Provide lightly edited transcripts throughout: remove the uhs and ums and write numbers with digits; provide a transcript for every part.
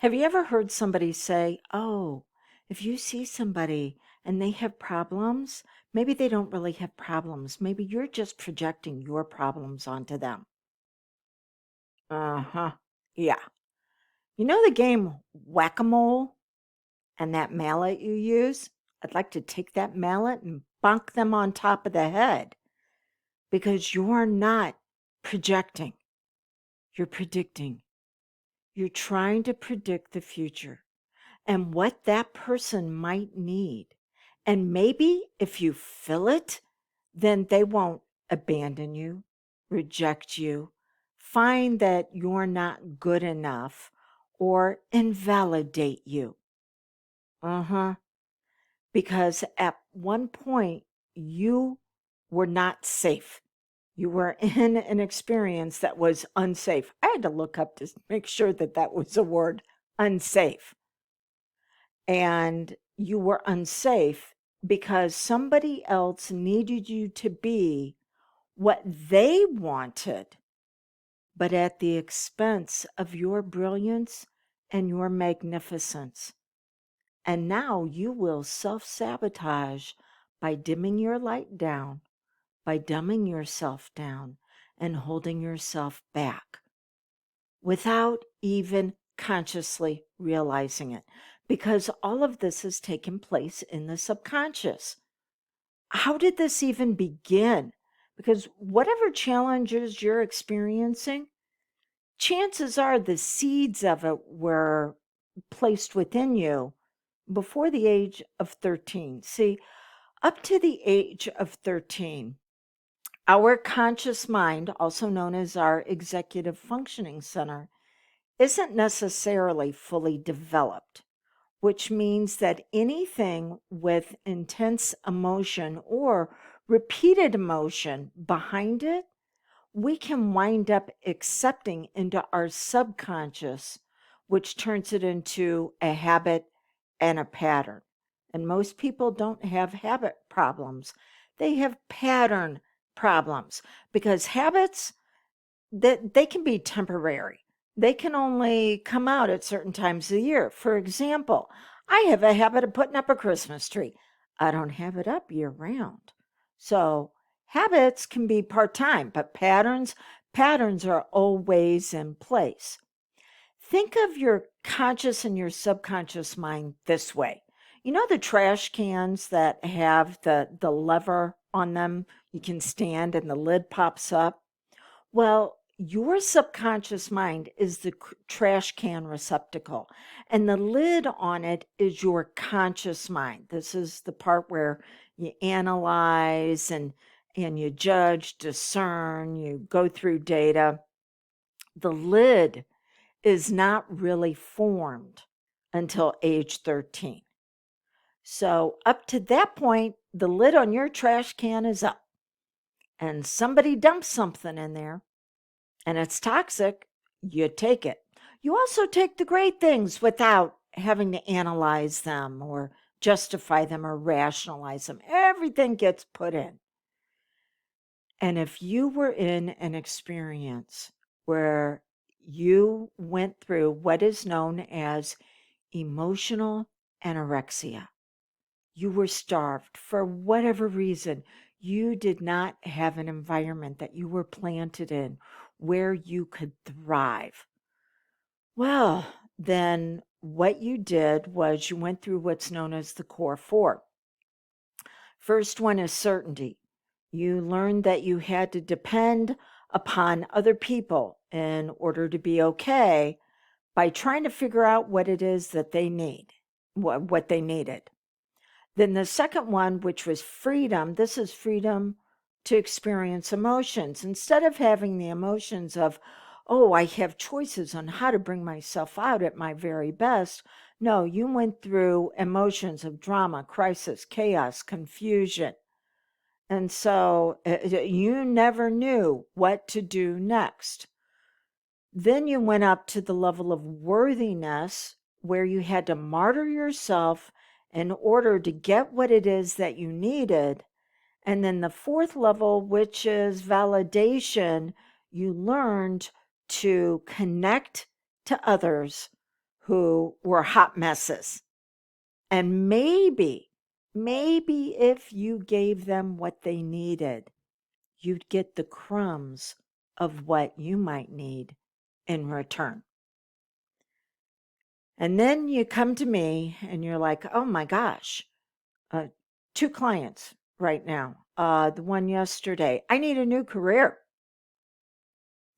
Have you ever heard somebody say, oh, if you see somebody and they have problems, maybe they don't really have problems. Maybe you're just projecting your problems onto them. Uh-huh. Yeah. You know the game Whack-A-Mole and that mallet you use? I'd like to take that mallet and bonk them on top of the head because you're not projecting. You're predicting. You're trying to predict the future and what that person might need. And maybe if you fill it, then they won't abandon you, reject you, find that you're not good enough, or invalidate you. Uh-huh. Because at one point, you were not safe. You were in an experience that was unsafe. I had to look up to make sure that that was a word, unsafe. And you were unsafe because somebody else needed you to be what they wanted, but at the expense of your brilliance and your magnificence. And now you will self-sabotage by dimming your light down, by dumbing yourself down, and holding yourself back without even consciously realizing it, because all of this has taken place in the subconscious. How did this even begin? Because whatever challenges you're experiencing, chances are the seeds of it were placed within you before the age of 13. See, up to the age of 13, our conscious mind, also known as our executive functioning center, isn't necessarily fully developed, which means that anything with intense emotion or repeated emotion behind it, we can wind up accepting into our subconscious, which turns it into a habit and a pattern. And most people don't have habit problems, they have pattern problems because habits that they can be temporary. They can only come out at certain times of the year. For example, I have a habit of putting up a Christmas tree. I don't have it up year round. So habits can be part-time, but patterns are always in place. Think of your conscious and your subconscious mind this way. You know the trash cans that have the lever on them you can stand and the lid pops up? Well, your subconscious mind is the trash can receptacle, and the lid on it is your conscious mind. This is the part where you analyze and you judge, discern, you go through data. The lid is not really formed until age 13. So, up to that point, the lid on your trash can is up, and somebody dumps something in there and it's toxic, you take it. You also take the great things without having to analyze them or justify them or rationalize them. Everything gets put in. And if you were in an experience where you went through what is known as emotional anorexia, you were starved for whatever reason. You did not have an environment that you were planted in where you could thrive. Well, then what you did was you went through what's known as the core four. First one is certainty. You learned that you had to depend upon other people in order to be okay by trying to figure out what it is that they need, what they needed. Then the second one, which was freedom, this is freedom to experience emotions. Instead of having the emotions of, oh, I have choices on how to bring myself out at my very best. No, you went through emotions of drama, crisis, chaos, confusion. And so you never knew what to do next. Then you went up to the level of worthiness where you had to martyr yourself in order to get what it is that you needed. And then the fourth level, which is validation, you learned to connect to others who were hot messes. And maybe if you gave them what they needed, you'd get the crumbs of what you might need in return. And then you come to me and you're like, oh my gosh, 2 clients right now. The one yesterday, I need a new career.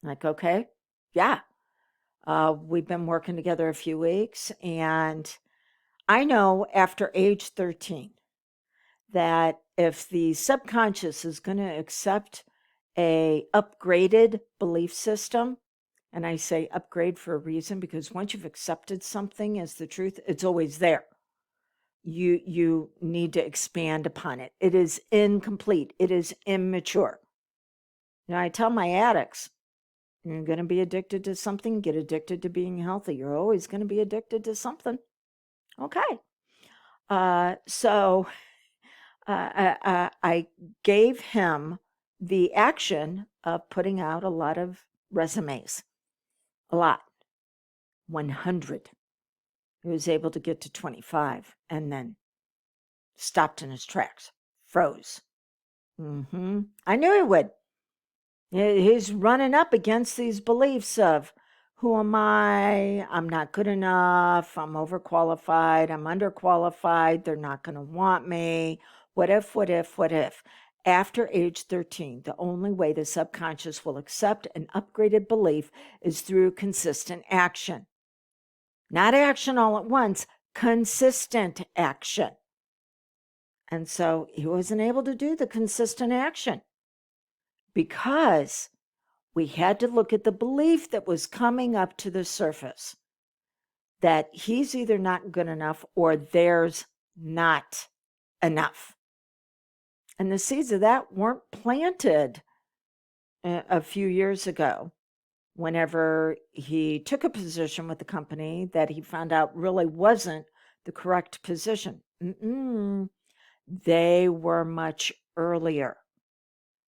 Like, okay, yeah. We've been working together a few weeks, and I know after age 13 that if the subconscious is going to accept a upgraded belief system, and I say upgrade for a reason, because once you've accepted something as the truth, it's always there. You need to expand upon it. It is incomplete. It is immature. Now, I tell my addicts, you're going to be addicted to something, get addicted to being healthy. You're always going to be addicted to something. Okay. So I gave him the action of putting out a lot of resumes. A lot. 100. He was able to get to 25 and then stopped in his tracks, froze. I knew he would. He's running up against these beliefs of, who am I? I'm not good enough. I'm overqualified. I'm underqualified. They're not going to want me. What if, what if, what if? After age 13, the only way the subconscious will accept an upgraded belief is through consistent action. Not action all at once, consistent action. And so he wasn't able to do the consistent action because we had to look at the belief that was coming up to the surface, that he's either not good enough or there's not enough. And the seeds of that weren't planted a few years ago, whenever he took a position with the company that he found out really wasn't the correct position. They were much earlier.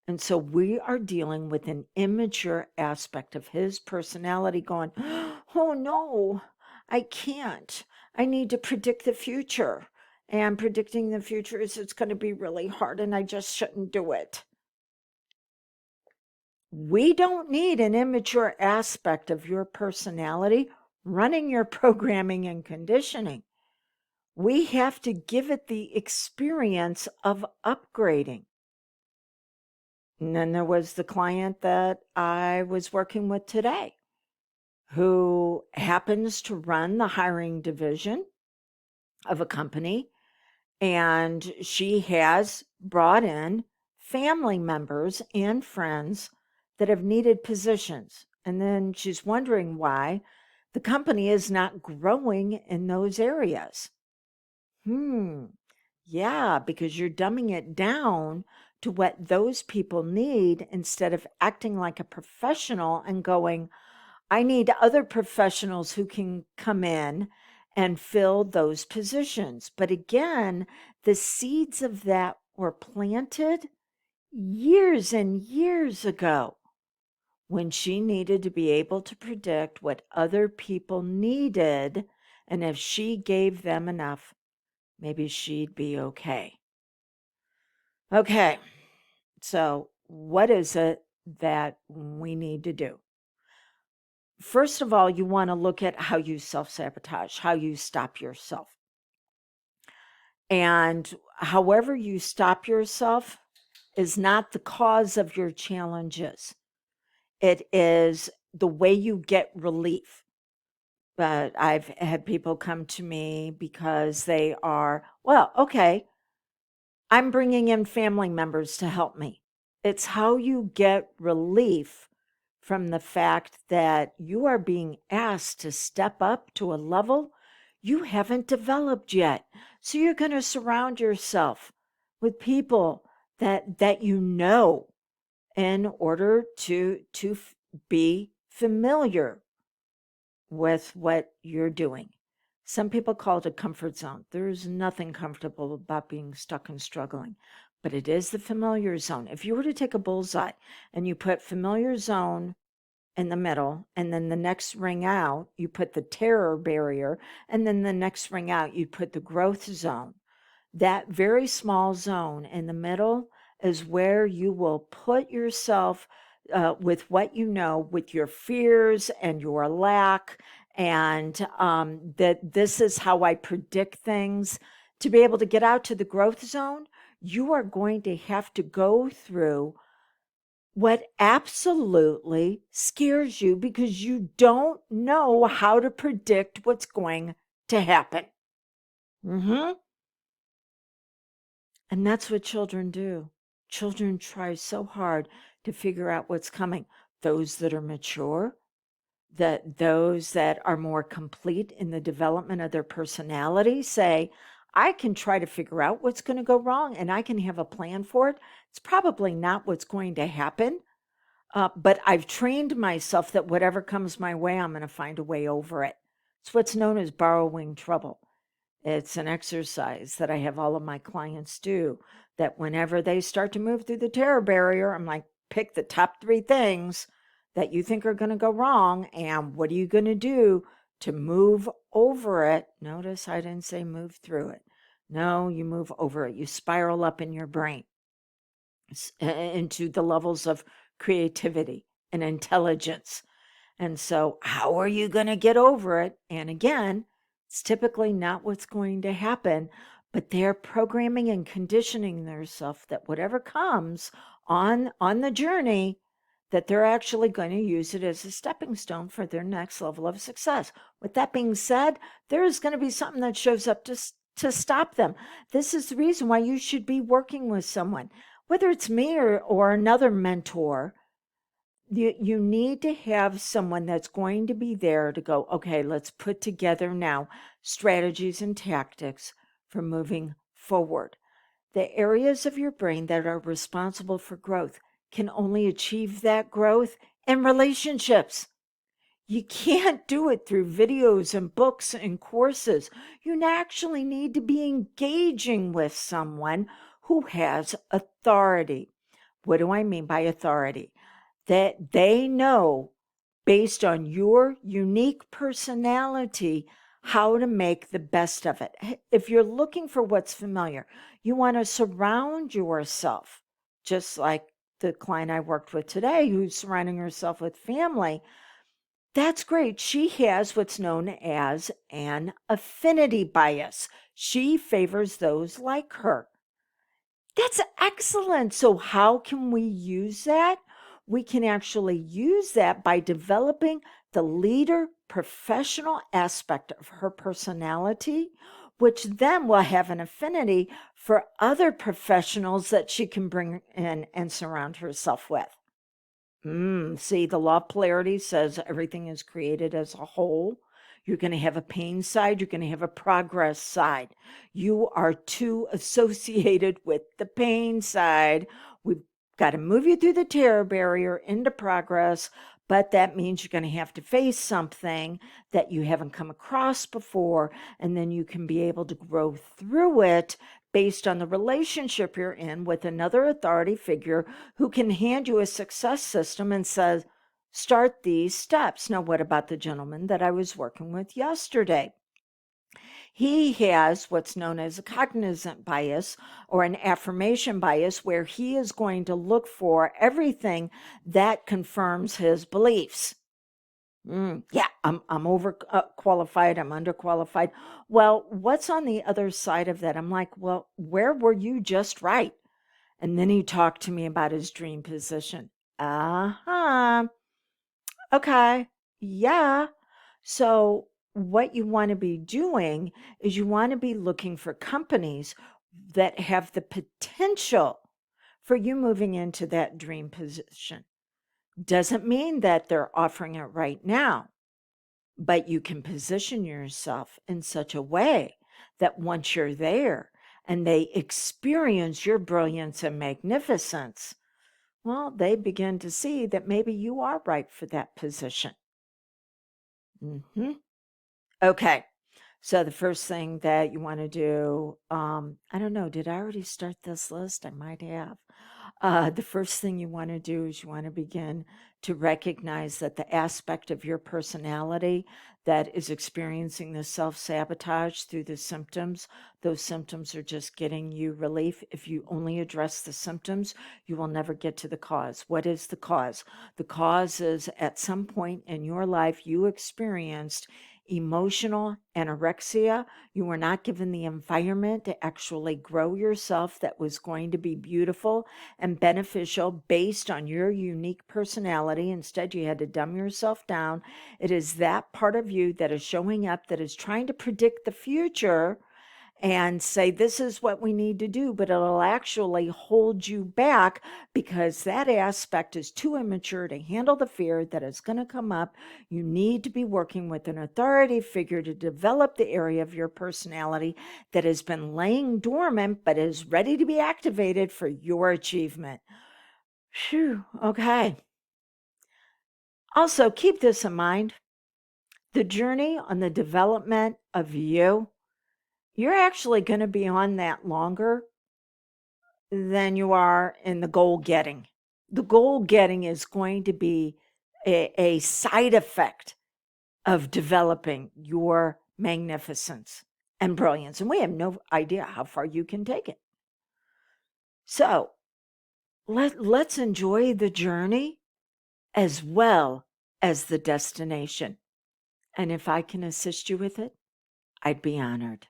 And so we are dealing with an immature aspect of his personality going, oh no, I can't. I need to predict the future. And predicting the future is it's going to be really hard and I just shouldn't do it. We don't need an immature aspect of your personality running your programming and conditioning. We have to give it the experience of upgrading. And then there was the client that I was working with today, who happens to run the hiring division of a company. And she has brought in family members and friends that have needed positions. And then she's wondering why the company is not growing in those areas. Yeah, because you're dumbing it down to what those people need instead of acting like a professional and going, I need other professionals who can come in and fill those positions. But again, the seeds of that were planted years and years ago when she needed to be able to predict what other people needed. And if she gave them enough, maybe she'd be okay. Okay, so what is it that we need to do? First of all, you want to look at how you self-sabotage, how you stop yourself. And however you stop yourself is not the cause of your challenges. It is the way you get relief. But I've had people come to me because they are, well, okay, I'm bringing in family members to help me. It's how you get relief from the fact that you are being asked to step up to a level you haven't developed yet. So you're going to surround yourself with people that you know in order to be familiar with what you're doing. Some people call it a comfort zone. There's nothing comfortable about being stuck and struggling, but it is the familiar zone. If you were to take a bullseye and you put familiar zone in the middle, and then the next ring out, you put the terror barrier, and then the next ring out, you put the growth zone. That very small zone in the middle is where you will put yourself with what you know, with your fears and your lack, and that this is how I predict things. To be able to get out to the growth zone, you are going to have to go through what absolutely scares you because you don't know how to predict what's going to happen. Mm-hmm. And that's what children do. Children try so hard to figure out what's coming. Those that are mature, that those that are more complete in the development of their personality say, I can try to figure out what's going to go wrong and I can have a plan for it. It's probably not what's going to happen, but I've trained myself that whatever comes my way, I'm going to find a way over it. It's what's known as borrowing trouble. It's an exercise that I have all of my clients do, that whenever they start to move through the terror barrier, I'm like, pick the top 3 things that you think are going to go wrong, and what are you going to do to move over it? Notice I didn't say move through it. No, you move over it. You spiral up in your brain into the levels of creativity and intelligence. And so, how are you going to get over it? And again, it's typically not what's going to happen, but they're programming and conditioning themselves that whatever comes on the journey, that they're actually going to use it as a stepping stone for their next level of success. With that being said, there is going to be something that shows up to stop them. This is the reason why you should be working with someone, whether it's me or another mentor. You need to have someone that's going to be there to go, okay, let's put together now strategies and tactics for moving forward. The areas of your brain that are responsible for growth can only achieve that growth in relationships. You can't do it through videos and books and courses. You actually need to be engaging with someone who has authority. What do I mean by authority? That they know, based on your unique personality, how to make the best of it. If you're looking for what's familiar, you want to surround yourself, just like the client I worked with today, who's surrounding herself with family. That's great. She has what's known as an affinity bias. She favors those like her. That's excellent. So, how can we use that? We can actually use that by developing the leader professional aspect of her personality, which then will have an affinity for other professionals that she can bring in and surround herself with. See, the law of polarity says everything is created as a whole. You're going to have a pain side. You're going to have a progress side. You are too associated with the pain side. We've got to move you through the terror barrier into progress, but that means you're going to have to face something that you haven't come across before, and then you can be able to grow through it based on the relationship you're in with another authority figure who can hand you a success system and says, start these steps. Now, what about the gentleman that I was working with yesterday? He has what's known as a cognizant bias or an affirmation bias, where he is going to look for everything that confirms his beliefs. Yeah, I'm overqualified. I'm underqualified. Well, what's on the other side of that? I'm like, well, where were you just right? And then he talked to me about his dream position. Uh-huh. Okay. Yeah. So what you want to be doing is you want to be looking for companies that have the potential for you moving into that dream position. Doesn't mean that they're offering it right now, but you can position yourself in such a way that once you're there and they experience your brilliance and magnificence, well, they begin to see that maybe you are right for that position. Okay. So the first thing that you want to do, I don't know, did I already start this list? I might have. The first thing you want to do is you want to begin to recognize that the aspect of your personality that is experiencing the self-sabotage through the symptoms, those symptoms are just getting you relief. If you only address the symptoms, you will never get to the cause. What is the cause? The cause is at some point in your life you experienced emotional anorexia. You were not given the environment to actually grow yourself that was going to be beautiful and beneficial based on your unique personality. Instead, you had to dumb yourself down. It is that part of you that is showing up that is trying to predict the future and say, this is what we need to do, but it'll actually hold you back because that aspect is too immature to handle the fear that is going to come up. You need to be working with an authority figure to develop the area of your personality that has been laying dormant but is ready to be activated for your achievement. Phew, okay. Also, keep this in mind. The journey on the development of you, you're actually going to be on that longer than you are in the goal getting. The goal getting is going to be a side effect of developing your magnificence and brilliance. And we have no idea how far you can take it. So let's enjoy the journey as well as the destination. And if I can assist you with it, I'd be honored.